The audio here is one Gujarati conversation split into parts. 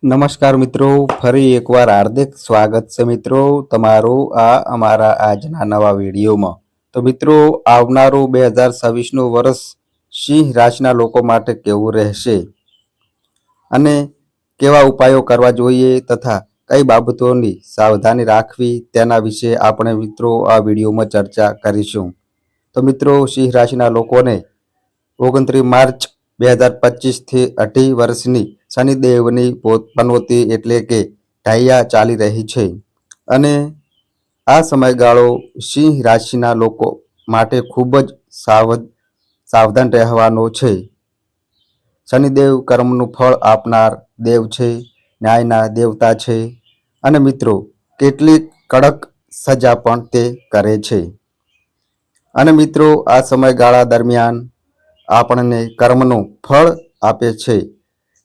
નમસ્કાર મિત્રો, ફરી એકવાર હાર્દિક સ્વાગત છે મિત્રો તમારું આ અમારા આજના નવા વિડીયોમાં. તો મિત્રો, આવનારું 2026નું વર્ષ સિંહ રાશિના લોકો માટે કેવું રહેશે અને કેવા ઉપાયો કરવા જોઈએ તથા કઈ બાબતોની સાવધાની રાખવી તેના વિશે આપણે મિત્રો આ વિડીયોમાં ચર્ચા કરીશું. તો મિત્રો, સિંહ રાશિના લોકોને 29 માર્ચ 2025થી 28 વર્ષની શનિદેવની પનોતી એટલે કે ઢાઈયા ચાલી રહી છે અને આ સમયગાળો સિંહ રાશિના લોકો માટે ખૂબ જ સાવધાન રહેવાનો છે. શનિદેવ કર્મનું ફળ આપનાર દેવ છે, ન્યાયના દેવતા છે અને મિત્રો કેટલીક કડક સજા પણ તે કરે છે. અને મિત્રો, આ સમયગાળા દરમિયાન આપણને કર્મનું ફળ આપે છે.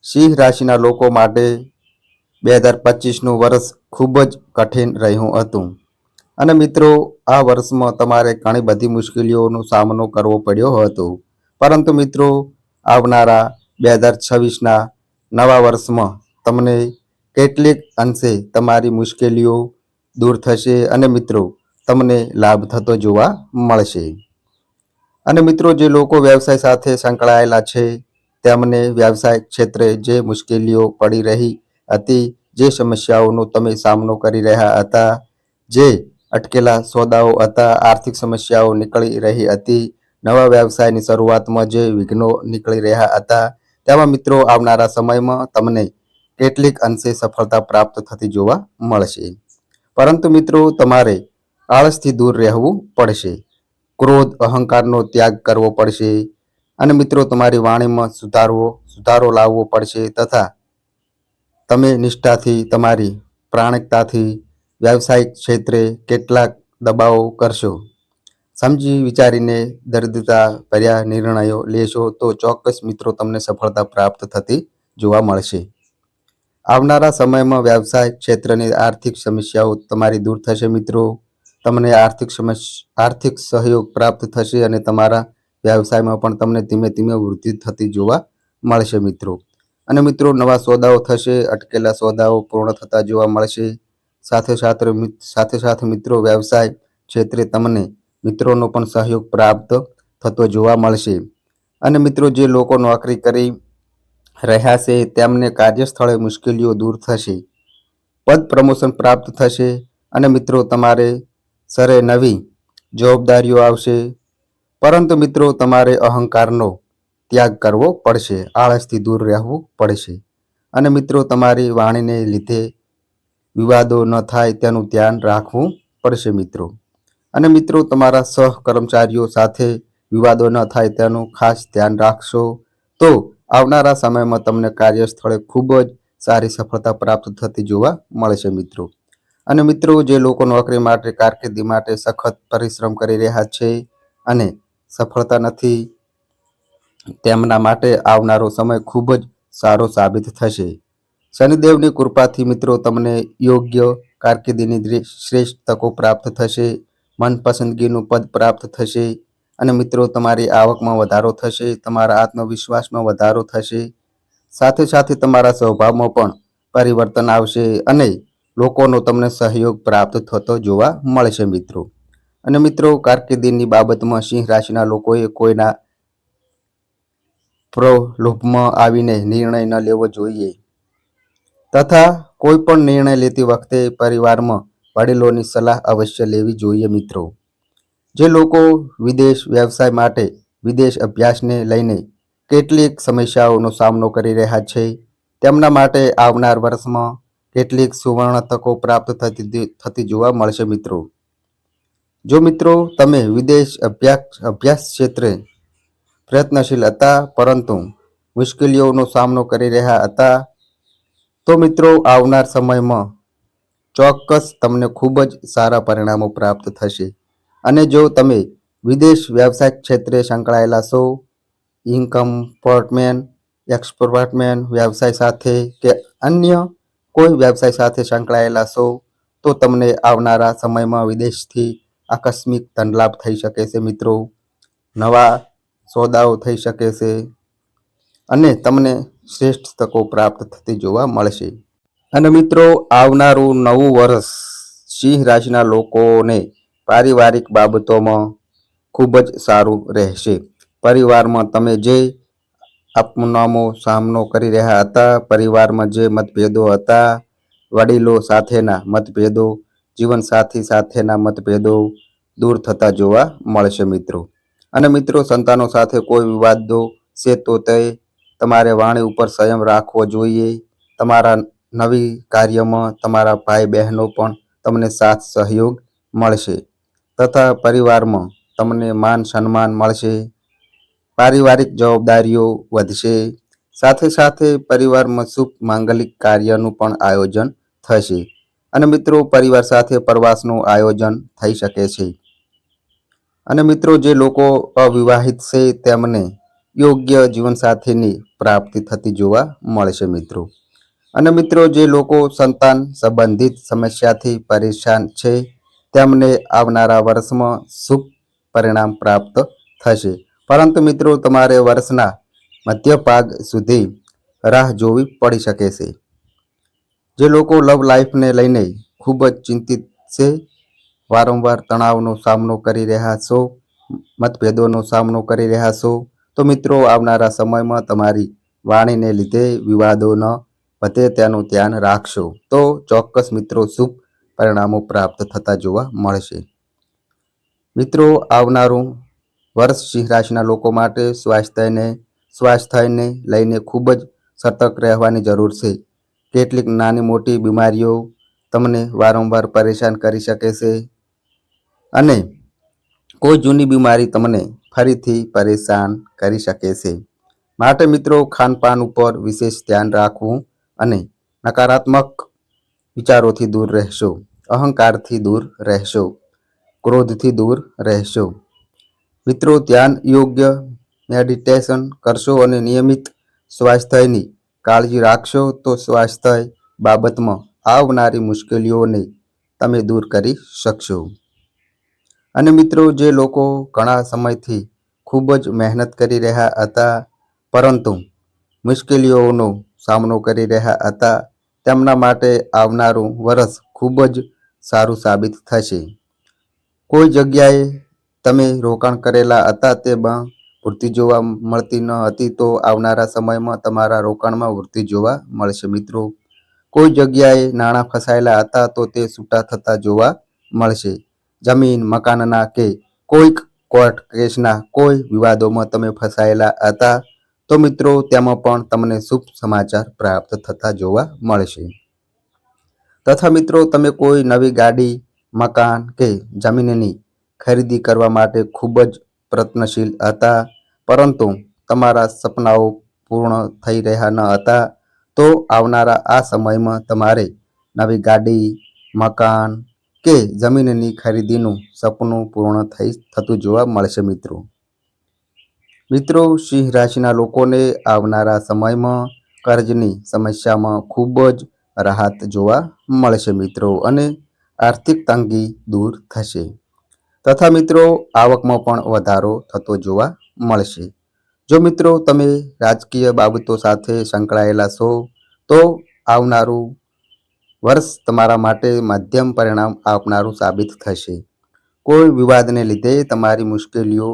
સિંહ રાશિના લોકો માટે 2025નું વર્ષ ખૂબ જ કઠિન રહ્યું હતું અને મિત્રો, આ વર્ષમાં તમારે ઘણી બધી મુશ્કેલીઓનો સામનો કરવો પડ્યો હતો. પરંતુ મિત્રો, આવનારા 2026ના નવા વર્ષમાં તમને કેટલીક અંશે તમારી મુશ્કેલીઓ દૂર થશે અને મિત્રો તમને લાભ થતો જોવા મળશે. અને મિત્રો, જે લોકો વ્યવસાય સાથે સંકળાયેલા છે તેમને વ્યવસાય ક્ષેત્રે જે મુશ્કેલીઓ પડી રહી હતી, જે સમસ્યાઓનો તમે સામનો કરી રહ્યા હતા, જે અટકેલા સોદાઓ હતા, આર્થિક સમસ્યાઓ નીકળી રહી હતી, નવા વ્યવસાયની શરૂઆતમાં જે વિઘ્નો નીકળી રહ્યા હતા, તેમાં મિત્રો આવનારા સમયમાં તમને કેટલીક અંશે સફળતા પ્રાપ્ત થતી જોવા મળશે. પરંતુ મિત્રો, તમારે આળસથી દૂર રહેવું પડશે, ક્રોધ અહંકારનો ત્યાગ કરવો પડશે અને મિત્રો તમારી વાણીમાં સુધારો લાવવો પડશે તથા તમે નિષ્ઠાથી, તમારી પ્રામાણિકતાથી વ્યવસાયિક ક્ષેત્રે કેટલાક દબાવો કરશો. સમજી વિચારીને દરિદ્રતા ભર્યા નિર્ણયો લેશો તો ચોક્કસ મિત્રો તમને સફળતા પ્રાપ્ત થતી જોવા મળશે. આવનારા સમયમાં વ્યવસાય ક્ષેત્રની આર્થિક સમસ્યાઓ તમારી દૂર થશે મિત્રો. તમને આર્થિક સહયોગ પ્રાપ્ત થશે અને તમારા વ્યવસાયમાં પણ તમને ધીમે ધીમે વૃદ્ધિ થતી જોવા મળશે મિત્રો. અને મિત્રો, નવા સોદાઓ થશે, અટકેલા સોદાઓ પૂર્ણ થતા જોવા મળશે. સાથે સાથે મિત્રો વ્યવસાય ક્ષેત્રે તમને મિત્રોનો પણ સહયોગ પ્રાપ્ત થતો જોવા મળશે. અને મિત્રો, જે લોકો નોકરી કરી રહ્યા છે તેમને કાર્યસ્થળે મુશ્કેલીઓ દૂર થશે, પદ પ્રમોશન પ્રાપ્ત થશે અને મિત્રો તમારે સરે નવી જવાબદારીઓ આવશે. પરંતુ મિત્રો તમારે અહંકારનો ત્યાગ કરવો પડશે, આળસથી દૂર રહેવું પડશે અને મિત્રો તમારી વાણીને લીધે વિવાદો ન થાય તેનું ધ્યાન રાખવું પડશે મિત્રો. અને મિત્રો તમારા સહકર્મચારીઓ સાથે વિવાદો ન થાય તેનું ખાસ ધ્યાન રાખશો તો આવનારા સમયમાં તમને કાર્યસ્થળે ખૂબ જ સારી સફળતા પ્રાપ્ત થતી જોવા મળશે મિત્રો. અને મિત્રો, જે લોકો નોકરી માટે, કારકિર્દી માટે સખત પરિશ્રમ કરી રહ્યા છે અને સફળતા નથી, તેમના માટે આવનારો સમય ખૂબ જ સારો સાબિત થશે. શનિદેવની કૃપાથી મિત્રો તમને યોગ્ય કારકિર્દીની શ્રેષ્ઠ તકો પ્રાપ્ત થશે, મનપસંદગીનું પદ પ્રાપ્ત થશે અને મિત્રો તમારી આવકમાં વધારો થશે, તમારા આત્મવિશ્વાસમાં વધારો થશે. સાથે સાથે તમારા સ્વભાવમાં પણ પરિવર્તન આવશે અને લોકોનો તમને સહયોગ પ્રાપ્ત થતો જોવા મળશે મિત્રો. અને મિત્રો, કારકિર્દીની બાબતમાં સિંહ રાશિના લોકોએ કોઈના પ્રલોભમાં આવીને નિર્ણય ન લેવો જોઈએ તથા કોઈ પણ નિર્ણય લેતી વખતે પરિવારમાં વડીલોની સલાહ અવશ્ય લેવી જોઈએ મિત્રો. જે લોકો વિદેશ વ્યવસાય માટે વિદેશ અભ્યાસને લઈને કેટલીક સમસ્યાઓનો સામનો કરી રહ્યા છે તેમના માટે આવનાર વર્ષમાં કેટલીક સુવર્ણ તકો પ્રાપ્ત થતી જોવા મળશે મિત્રો. જો મિત્રો તમે વિદેશ અભ્યાસ ક્ષેત્રે પ્રયત્નશીલ હતા પરંતુ મુશ્કેલીઓનો સામનો કરી રહ્યા હતા તો મિત્રો આવનાર સમયમાં ચોક્કસ તમને ખૂબ જ સારા પરિણામો પ્રાપ્ત થશે. અને જો તમે વિદેશ વ્યવસાય ક્ષેત્રે સંકળાયેલા છો, ઇમ્પોર્ટમેન્ટ એક્સપોર્ટમેન્ટ વ્યવસાય સાથે કે અન્ય કોઈ વ્યવસાય સાથે સંકળાયેલા છો તો તમને આવનારા સમયમાં વિદેશથી આકસ્મિક ધનલાભ થઈ શકે છે મિત્રો. નવા સોદાઓ થઈ શકે છે અને તમને શ્રેષ્ઠ તકો પ્રાપ્ત થતી જોવા મળશે. અને મિત્રો, આવનારું નવું વર્ષ સિંહ રાશિના લોકોને પારિવારિક બાબતોમાં ખૂબ જ સારું રહેશે. પરિવારમાં તમે જે આપનામો સામનો કરી રહ્યા હતા, પરિવારમાં જે મતભેદો હતા, વડીલો સાથેના મતભેદો, જીવનસાથી સાથેના મતભેદો દૂર થતા જોવા મળશે મિત્રો. અને મિત્રો, સંતાનો સાથે કોઈ વિવાદો છે તો તે તમારે વાણી ઉપર સંયમ રાખવો જોઈએ. તમારા નવી કાર્યમાં તમારા ભાઈ બહેનો પણ તમને સાથ સહયોગ મળશે તથા પરિવારમાં તમને માન સન્માન મળશે. પારિવારિક જવાબદારીઓ વધશે. સાથે સાથે પરિવારમાં શુભ માંગલિક કાર્યનું પણ આયોજન થશે. અને મિત્રો, પરિવાર સાથે પ્રવાસનું આયોજન થઈ શકે છે. અને મિત્રો, જે લોકો અવિવાહિત છે તેમને યોગ્ય જીવનસાથીની પ્રાપ્તિ થતી જોવા મળશે મિત્રો. અને મિત્રો, જે લોકો સંતાન સંબંધિત સમસ્યાથી પરેશાન છે તેમને આવનારા વર્ષમાં શુભ પરિણામ પ્રાપ્ત થશે. પરંતુ મિત્રો, તમારે વર્ષના મધ્ય ભાગ સુધી રાહ જોવી પડી શકે છે. જે લોકો લવ લાઈફને લઈને ખૂબ જ ચિંતિત છે, વારંવાર તણાવનો સામનો કરી રહ્યા છો, મતભેદોનો સામનો કરી રહ્યા છો, તો મિત્રો, આવનારા સમયમાં તમારી વાણીને લીધે વિવાદો ન વધે તેનું ધ્યાન રાખશો તો ચોક્કસ મિત્રો શુભ પરિણામો પ્રાપ્ત થતા જોવા મળશે. મિત્રો, આવનારું વર્ષ સિંહ રાશિના લોકો માટે સ્વાસ્થ્યને લઈને ખૂબ જ સતર્ક રહેવાની જરૂર છે. કેટલીક નાની મોટી બીમારીઓ તમને વારંવાર પરેશાન કરી શકે છે અને કોઈ જૂની બીમારી તમને ફરીથી પરેશાન કરી શકે છે. માટે મિત્રો, ખાનપાન ઉપર વિશેષ ધ્યાન રાખવું અને નકારાત્મક વિચારોથી દૂર રહેશો, અહંકારથી દૂર રહેશો, ક્રોધથી દૂર રહેશો. મિત્રો, ધ્યાન, યોગ્ય મેડિટેશન કરશો અને નિયમિત સ્વાસ્થ્યની કાળજી રાખશો તો સ્વાસ્થ્ય બાબતમાં આવનારી મુશ્કેલીઓને તમે દૂર કરી શકશો. અને મિત્રો, જે લોકો ઘણા સમયથી ખૂબ જ મહેનત કરી રહ્યા હતા પરંતુ મુશ્કેલીઓનો સામનો કરી રહ્યા હતા, તેમના માટે આવનારું વર્ષ ખૂબ જ સારું સાબિત થશે. કોઈ જગ્યાએ તમે રોકાણ કરેલા હતા તેમાં વૃદ્ધિ જોવા મળતી ન હતી તો આવનારા સમયમાં તમારા રોકાણમાં વૃદ્ધિ જોવા મળશે મિત્રો. કોઈ જગ્યાએ નાણાં ફસાયેલા હતા તો તે છૂટા થતા જોવા મળશે. જમીન મકાનના કે કોઈક કોર્ટ કેસના કોઈ વિવાદોમાં તમે ફસાયેલા હતા તો મિત્રો, તેમાં પણ તમને શુભ સમાચાર પ્રાપ્ત થતા જોવા મળશે. તથા મિત્રો, તમે કોઈ નવી ગાડી, મકાન કે જમીનની ખરીદી કરવા માટે ખૂબ જ પ્રયત્નશીલ હતા પરંતુ તમારા સપનાઓ પૂર્ણ થઈ રહ્યા ન હતા તો આવનારા આ સમયમાં તમારે નવી ગાડી, મકાન કે જમીનની ખરીદીનું સપનું પૂર્ણ થતું જોવા મળશે મિત્રો. મિત્રો, સિંહ રાશિના લોકોને આવનારા સમયમાં કર્જની સમસ્યામાં ખૂબ જ રાહત જોવા મળશે મિત્રો અને આર્થિક તંગી દૂર થશે તથા મિત્રો, આવકમાં પણ વધારો થતો જોવા મળશે. જો મિત્રો તમે રાજકીય બાબતો સાથે સંકળાયેલા છો તો આવનારું વર્ષ તમારા માટે મધ્યમ પરિણામ આપનારું સાબિત થશે. કોઈ વિવાદને લીધે તમારી મુશ્કેલીઓ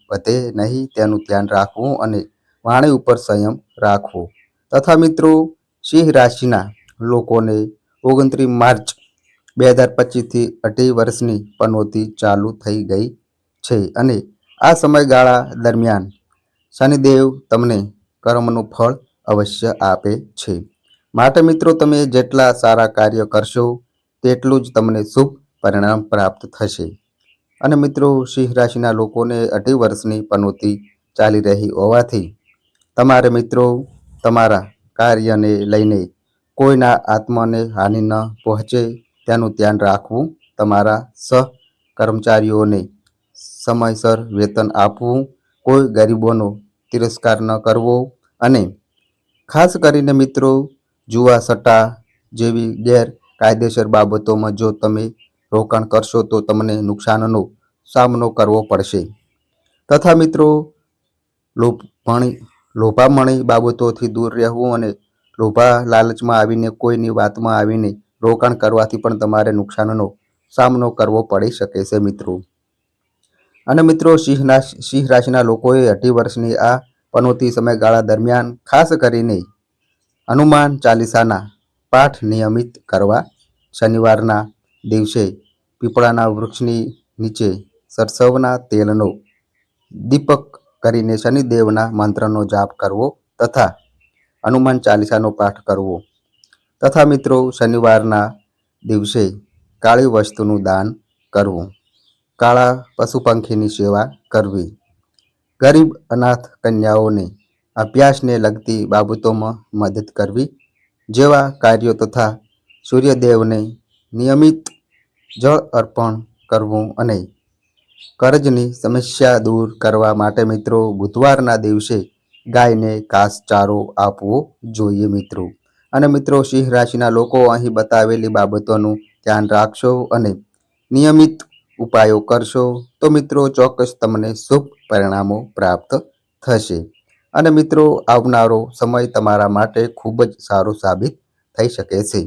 વધે નહીં તેનું ધ્યાન રાખવું અને વાણી ઉપર સંયમ રાખવો. તથા મિત્રો, સિંહ રાશિના લોકોને 29 માર્ચ 2025થી 2.5 વર્ષની પનોતી ચાલુ થઈ ગઈ છે અને આ સમયગાળા દરમિયાન શનિદેવ તમને કર્મનું ફળ અવશ્ય આપે છે. માટે મિત્રો, તમે જેટલા સારા કાર્ય કરશો તેટલું જ તમને શુભ પરિણામ પ્રાપ્ત થશે. અને મિત્રો, સિંહ રાશિના લોકોને 2.5 વર્ષની પનોતી ચાલી રહી હોવાથી તમારે મિત્રો તમારા કાર્યને લઈને કોઈના આત્માને હાનિ ન પહોંચે તેનું ધ્યાન રાખવું, તમારા સહકર્મચારીઓને સમયસર વેતન આપવું, કોઈ ગરીબોનો તિરસ્કાર ન કરવો અને ખાસ કરીને મિત્રો, જુઆ સટ્ટા જેવી ગેરકાયદેસર બાબતોમાં જો તમે રોકાણ કરશો તો તમને નુકસાનનો સામનો કરવો પડશે. તથા મિત્રો, લોભામણી બાબતોથી દૂર રહેવું અને લોભા લાલચમાં આવીને કોઈની વાતમાં આવીને રોકાણ કરવાથી પણ તમારે નુકસાનનો સામનો કરવો પડી શકે છે મિત્રો. અને મિત્રો સિંહ રાશિના લોકોએ 18 વર્ષની આ પનોતી સમયગાળા દરમિયાન ખાસ કરીને હનુમાન ચાલીસાના પાઠ નિયમિત કરવા, શનિવારના દિવસે પીપળાના વૃક્ષની નીચે સરસવના તેલનો દીપક કરીને શનિદેવના મંત્રનો જાપ કરવો તથા હનુમાન ચાલીસાનો પાઠ કરવો તથા મિત્રો શનિવારના દિવસે કાળી વસ્તુનું દાન કરવું, કાળા પશુ પંખીની સેવા કરવી, ગરીબ અનાથ કન્યાઓને અભ્યાસને લગતી બાબતોમાં મદદ કરવી જેવા કાર્યો તથા સૂર્યદેવને નિયમિત જળ અર્પણ કરવું અને કર્જની સમસ્યા દૂર કરવા માટે મિત્રો બુધવારના દિવસે ગાયને ઘાસચારો આપવો જોઈએ મિત્રો. અને મિત્રો સિંહ રાશિના લોકો અહીં બતાવેલી બાબતોનું ધ્યાન રાખશો અને નિયમિત ઉપાયો કરશો તો મિત્રો ચોક્કસ તમને શુભ પરિણામો પ્રાપ્ત થશે. અને મિત્રો આવનારો સમય તમારા માટે ખૂબ જ સારો સાબિત થઈ શકે છે.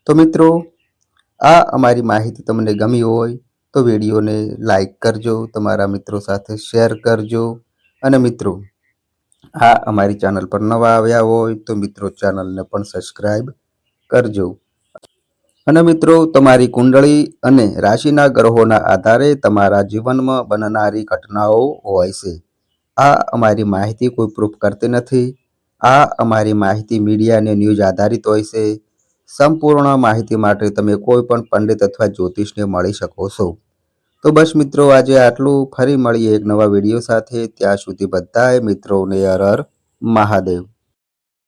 તો મિત્રો આ અમારી માહિતી તમને ગમી હોય તો વિડીયોને લાઈક કરજો, તમારા મિત્રો સાથે શેર કરજો અને મિત્રો આ અમારી ચેનલ પર નવા આવ્યા હોય તો મિત્રો ચેનલને પણ સબસ્ક્રાઈબ કરજો. અને મિત્રો તમારી કુંડળી અને રાશિના ગ્રહોના આધારે તમારા જીવનમાં બનનારી ઘટનાઓ હોય છે. આ અમારી માહિતી કોઈ પ્રૂફ કરતી નથી. આ અમારી માહિતી મીડિયા અને ન્યૂઝ આધારિત હોય છે. સંપૂર્ણ માહિતી માટે તમે કોઈ પણ પંડિત અથવા જ્યોતિષને મળી શકો છો. તો બસ મિત્રો આજે આટલું. ફરી મળીએ એક નવા વિડીયો સાથે. ત્યાં સુધી બધાય મિત્રોને હર હર મહાદેવ.